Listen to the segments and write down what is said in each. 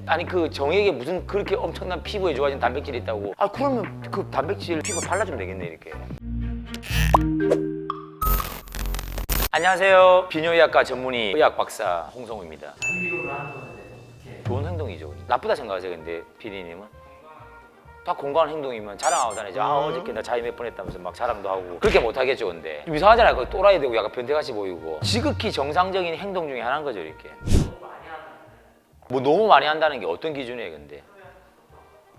아니 그 정액에 무슨 그렇게 엄청난 피부에 좋아진 단백질이 있다고. 아 그러면 그 단백질 피부에 발라주면 되겠네 이렇게. 안녕하세요. 비뇨의학과 전문의 의학 박사 홍성우입니다. 자기비로를 하는 거는 어떻게? 좋은 행동이죠. 나쁘다 생각하세요 근데 PD님은? 다 건강한 행동이면 자랑하고 다니죠. 아 어저께 나 자위 몇 번 했다면서 막 자랑도 하고. 그렇게 못하겠죠 근데. 좀 이상하잖아요. 거기 또라이 되고 약간 변태같이 보이고. 지극히 정상적인 행동 중에 하나인 거죠 이렇게. 뭐 너무 많이 한다는 게 어떤 기준이에요 근데?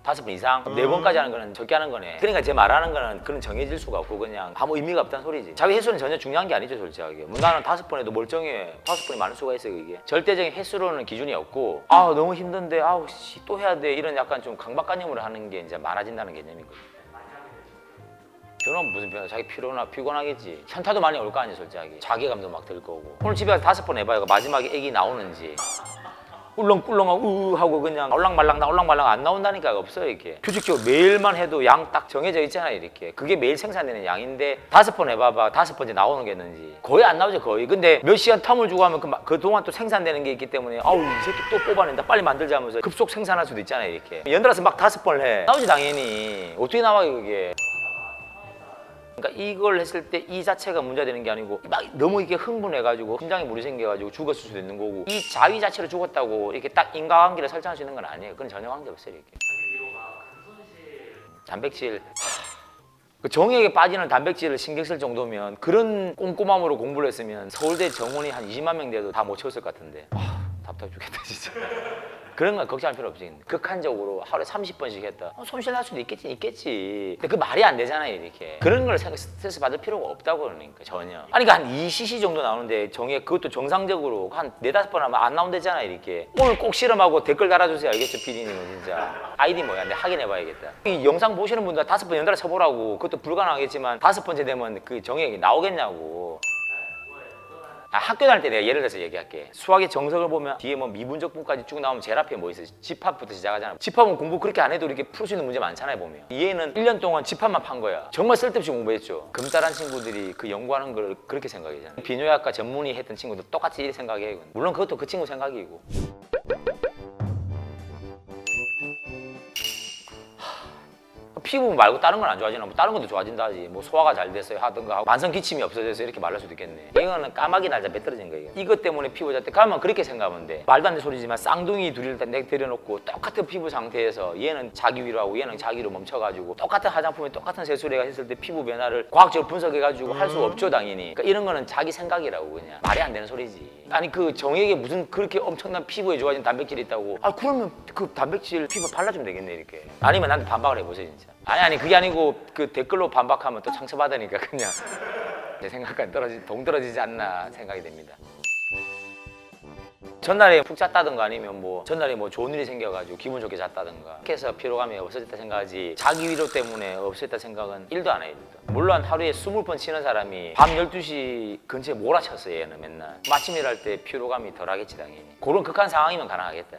5번 이상? 4번까지 하는 거는 적게 하는 거네. 그러니까 제 말하는 거는 그런 정해질 수가 없고 그냥 아무 의미가 없다는 소리지. 자기 횟수는 전혀 중요한 게 아니죠 솔직하게. 뭐 나는 5번 해도 멀쩡해. 5번이 많을 수가 있어요 이게. 절대적인 횟수로는 기준이 없고 아 너무 힘든데 아우 씨 또 해야 돼 이런 약간 좀 강박관념으로 하는 게 이제 많아진다는 개념이거든요. 저는 무슨 변화 자기 피곤하겠지. 현타도 많이 올 거 아니에요 솔직하게. 자괴감도 막 들 거고. 오늘 집에 가서 5번 해봐요. 마지막에 애기 나오는지. 꿀렁꿀렁하고 하고 그냥 올랑말랑 안 나온다니까. 없어요 이렇게. 규칙적으로 매일만 해도 양 딱 정해져 있잖아요 이렇게. 그게 매일 생산되는 양인데 5번 해봐봐 5번째 나오는 게 있는지 거의 안 나오죠 거의. 근데 몇 시간 텀을 주고 하면 그동안 또 생산되는 게 있기 때문에 아우 이 새끼 또 뽑아낸다 빨리 만들자 하면서 급속 생산할 수도 있잖아요 이렇게. 연달아서 막 5번을 해. 나오지 당연히. 어떻게 나와요 그게. 그러니까 이걸 했을 때 이 자체가 문제되는 게 아니고 막 너무 이게 흥분해가지고 심장에 물이 생겨가지고 죽었을 수도 있는 거고 이 자위 자체로 죽었다고 이렇게 딱 인과관계를 설정할 수 있는 건 아니에요. 그건 전혀 관계 없어요 이렇게. 자기비로가 큰 손실. 단백질 그 정액에 빠지는 단백질을 신경 쓸 정도면 그런 꼼꼼함으로 공부를 했으면 서울대 정원이 한 20만 명 돼도 다 못 채웠을 것 같은데 답답해 죽겠다 진짜. 그런 건 걱정할 필요 없지. 극한적으로 하루에 30번씩 했다. 손실 날 수도 있겠지. 근데 그 말이 안 되잖아요 이렇게. 그런 걸 스트레스 받을 필요가 없다고 그러니까 전혀. 아니 그러니까 한 2cc 정도 나오는데 정액 그것도 정상적으로 한 4-5번 하면 안 나온대잖아요 이렇게. 오늘 꼭 실험하고 댓글 달아주세요 알겠죠 PD님은 진짜. 아이디 뭐야 근데 확인해봐야겠다. 이 영상 보시는 분들 5번 연달아 쳐보라고. 그것도 불가능하겠지만 5번째 되면 그 정액이 나오겠냐고. 학교 다닐 때 내가 예를 들어서 얘기할게. 수학의 정석을 보면 뒤에 뭐 미분적분까지 쭉 나오면 제일 앞에 뭐 있어요? 집합부터 시작하잖아. 집합은 공부 그렇게 안 해도 이렇게 풀 수 있는 문제 많잖아요 보면. 얘는 1년 동안 집합만 판 거야. 정말 쓸데없이 공부했죠. 금따란 친구들이 그 연구하는 걸 그렇게 생각하잖아. 비뇨약과 전문의 했던 친구도 똑같이 이렇게 생각해. 물론 그것도 그 친구 생각이고. 피부 말고 다른 건 안 좋아지나? 뭐 다른 것도 좋아진다 하지. 뭐 소화가 잘 됐어요 하든가 하고 만성 기침이 없어져서 이렇게 말할 수도 있겠네. 이거는 까마귀 날짜 배 떨어진 거예요. 이것 때문에 피부 잘 때 가면 그렇게 생각하면 돼. 말도 안 되는 소리지만 쌍둥이 둘을 nek 데려놓고 똑같은 피부 상태에서 얘는 자기 위로 하고 얘는 자기로 멈춰가지고 똑같은 화장품에 똑같은 세수를 했을 때 피부 변화를 과학적으로 분석해가지고 할 수 없죠 당연히. 그러니까 이런 거는 자기 생각이라고 그냥. 말이 안 되는 소리지. 아니 그 정액에 무슨 그렇게 엄청난 피부에 좋아진 단백질이 있다고. 아 그러면 그 단백질 피부에 발라주면 되겠네 이렇게. 아니면 나한테 반박을 해보세요 진짜. 아니 그게 아니고 그 댓글로 반박하면 또 상처받으니까 그냥 내 생각과는 동떨어지지 않나 생각이 됩니다. 전날에 푹 잤다든가 아니면 뭐 전날에 뭐 좋은 일이 생겨가지고 기분 좋게 잤다든가 그렇게 해서 피로감이 없어졌다 생각하지 자기 위로 때문에 없어졌다 생각은 1도 안 해요. 1도. 물론 하루에 20번 치는 사람이 밤 12시 근처에 몰아쳤어요 얘는 맨날. 마침 일할 때 피로감이 덜하겠지 당연히. 그런 극한 상황이면 가능하겠다.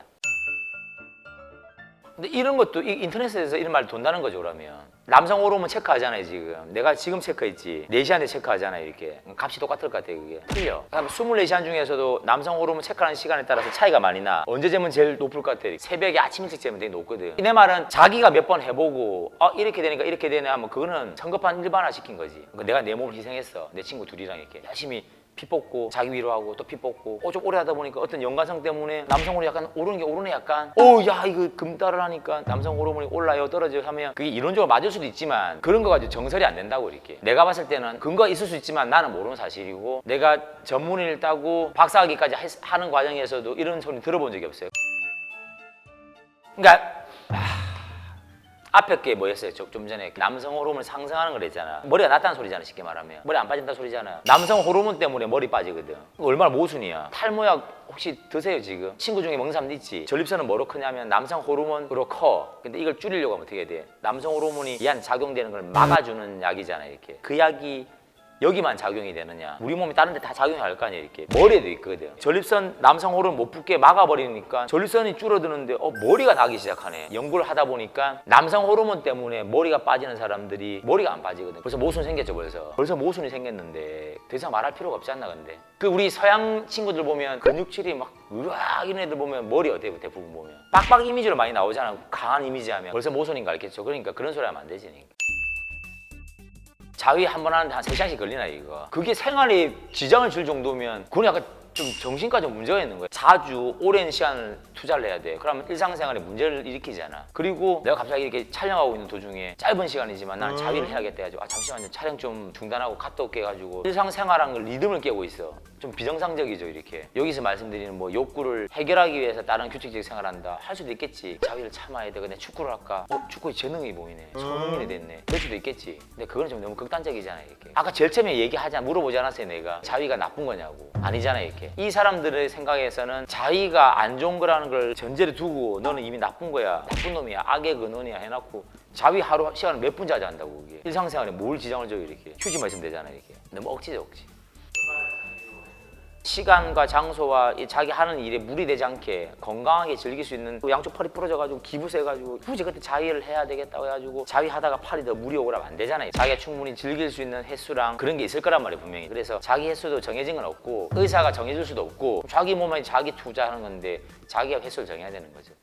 근데 이런 것도 인터넷에서 이런 말 돈다는 거죠 그러면. 남성 호르몬 체크하잖아요 지금. 내가 지금 체크했지 4시간에 체크하잖아요 이렇게. 값이 똑같을 것 같아요 그게. 틀려. 그다음에 24시간 중에서도 남성 호르몬 체크하는 시간에 따라서 차이가 많이 나. 언제 재면 제일 높을 것 같아요? 새벽에 아침 일찍 재면 되게 높거든. 내 말은 자기가 몇 번 해보고 이렇게 되니까 이렇게 되네 하면 그거는 성급한 일반화 시킨 거지. 그러니까 내가 내 몸을 희생했어. 내 친구 둘이랑 이렇게 열심히 피 뽑고 자기 위로하고 또 피 뽑고 좀 오래 하다 보니까 어떤 연관성 때문에 남성 호르몬이 약간 오르는 게 오르네 약간. 야 이거 금달을 하니까 남성 호르몬이 올라요 떨어져요 하면 그게 이론적으로 맞을 수도 있지만 그런 거 가지고 정설이 안 된다고 이렇게. 내가 봤을 때는 근거가 있을 수 있지만 나는 모르는 사실이고 내가 전문의를 따고 박사학위까지 하는 과정에서도 이런 소리 들어본 적이 없어요. 그러니까 앞에 게 뭐였어요? 좀 전에 남성 호르몬 상승하는 걸 했잖아. 머리가 낮다는 소리잖아 쉽게 말하면. 머리 안 빠진다는 소리잖아. 남성 호르몬 때문에 머리 빠지거든. 얼마나 모순이야. 탈모약 혹시 드세요 지금? 친구 중에 먹는 사람도 있지. 전립선은 뭐로 크냐면 남성 호르몬으로 커. 근데 이걸 줄이려고 하면 어떻게 해야 돼? 남성 호르몬이 얘한테 작용되는 걸 막아주는 약이잖아 이렇게. 그 약이 여기만 작용이 되느냐? 우리 몸이 다른 데 다 작용할 거 아니에요. 이렇게 머리에도 있거든. 전립선 남성 호르몬 못 붙게 막아버리니까 전립선이 줄어드는데 머리가 나기 시작하네. 연구를 하다 보니까 남성 호르몬 때문에 머리가 빠지는 사람들이 머리가 안 빠지거든. 벌써 모순 생겼죠. 벌써 모순이 생겼는데 더 이상 말할 필요가 없지 않나 근데. 그 우리 서양 친구들 보면 근육질이 막 으악 이런 애들 보면 머리 어때요? 대부분 보면 빡빡 이미지로 많이 나오잖아. 강한 이미지 하면 벌써 모순인 거 알겠죠? 그러니까 그런 소리 하면 안 되지. 자위 한 번 하는데 한 3시간씩 걸리나 이거. 그게 생활에 지장을 줄 정도면 그건 약간 좀 정신과적 문제가 있는 거야. 자주 오랜 시간을 투자를 해야 돼. 그러면 일상생활에 문제를 일으키잖아. 그리고 내가 갑자기 이렇게 촬영하고 있는 도중에 짧은 시간이지만 나는 자위를 해야겠다 해가지고 잠시만요 촬영 좀 중단하고 갔다 올게 해가지고 일상생활한 걸 리듬을 깨고 있어. 좀 비정상적이죠 이렇게. 여기서 말씀드리는 뭐 욕구를 해결하기 위해서 다른 규칙적 생활을 한다 할 수도 있겠지. 자위를 참아야 돼. 근데 축구를 할까? 축구에 재능이 보이네. 손흥민이 됐네. 그럴 수도 있겠지. 근데 그건 좀 너무 극단적이잖아 이렇게. 아까 제일 처음에 얘기하자 물어보지 않았어요 내가. 자위가 나쁜 거냐고. 아니잖아 이렇게. 이 사람들의 생각에서는 자위가 안 좋은 거라는 걸 전제를 두고 너는 이미 나쁜 거야, 나쁜 놈이야, 악의 근원이야 해놓고 자위 하루 시간을 몇 분 자주 한다고. 그게 일상생활에 뭘 지장을 줘요 이렇게. 휴지만 있으면 되잖아 이렇게. 너무 억지죠 억지. 시간과 장소와 자기 하는 일에 무리되지 않게 건강하게 즐길 수 있는. 양쪽 팔이 부러져가지고 기부 세가지고 굳이 그때 자위를 해야 되겠다고 해가지고 자위 하다가 팔이 더 무리 오고 그러면 안 되잖아요. 자기가 충분히 즐길 수 있는 횟수랑 그런 게 있을 거란 말이에요 분명히. 그래서 자기 횟수도 정해진 건 없고 의사가 정해줄 수도 없고 자기 몸에 자기 투자하는 건데 자기가 횟수를 정해야 되는 거죠.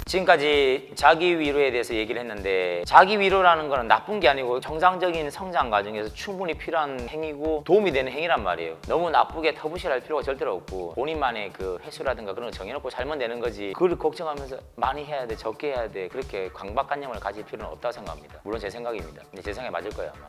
지금까지 자기 위로에 대해서 얘기를 했는데 자기 위로라는 거는 나쁜 게 아니고 정상적인 성장 과정에서 충분히 필요한 행위고 도움이 되는 행위란 말이에요. 너무 나쁘게 터부실할 필요가 절대로 없고 본인만의 그 횟수라든가 그런 거 정해놓고 살면 되는 거지. 그걸 걱정하면서 많이 해야 돼 적게 해야 돼 그렇게 강박관념을 가질 필요는 없다고 생각합니다. 물론 제 생각입니다. 근데 제 생각에 맞을 거예요 아마.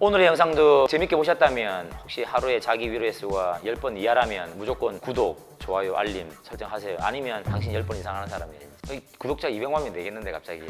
오늘의 영상도 재밌게 보셨다면 혹시 하루에 자기 위로 횟수가 10번 이하라면 무조건 구독, 좋아요, 알림 설정하세요. 아니면 당신 10번 이상 하는 사람이에요. 구독자 200만 명 되겠는데 갑자기. 네.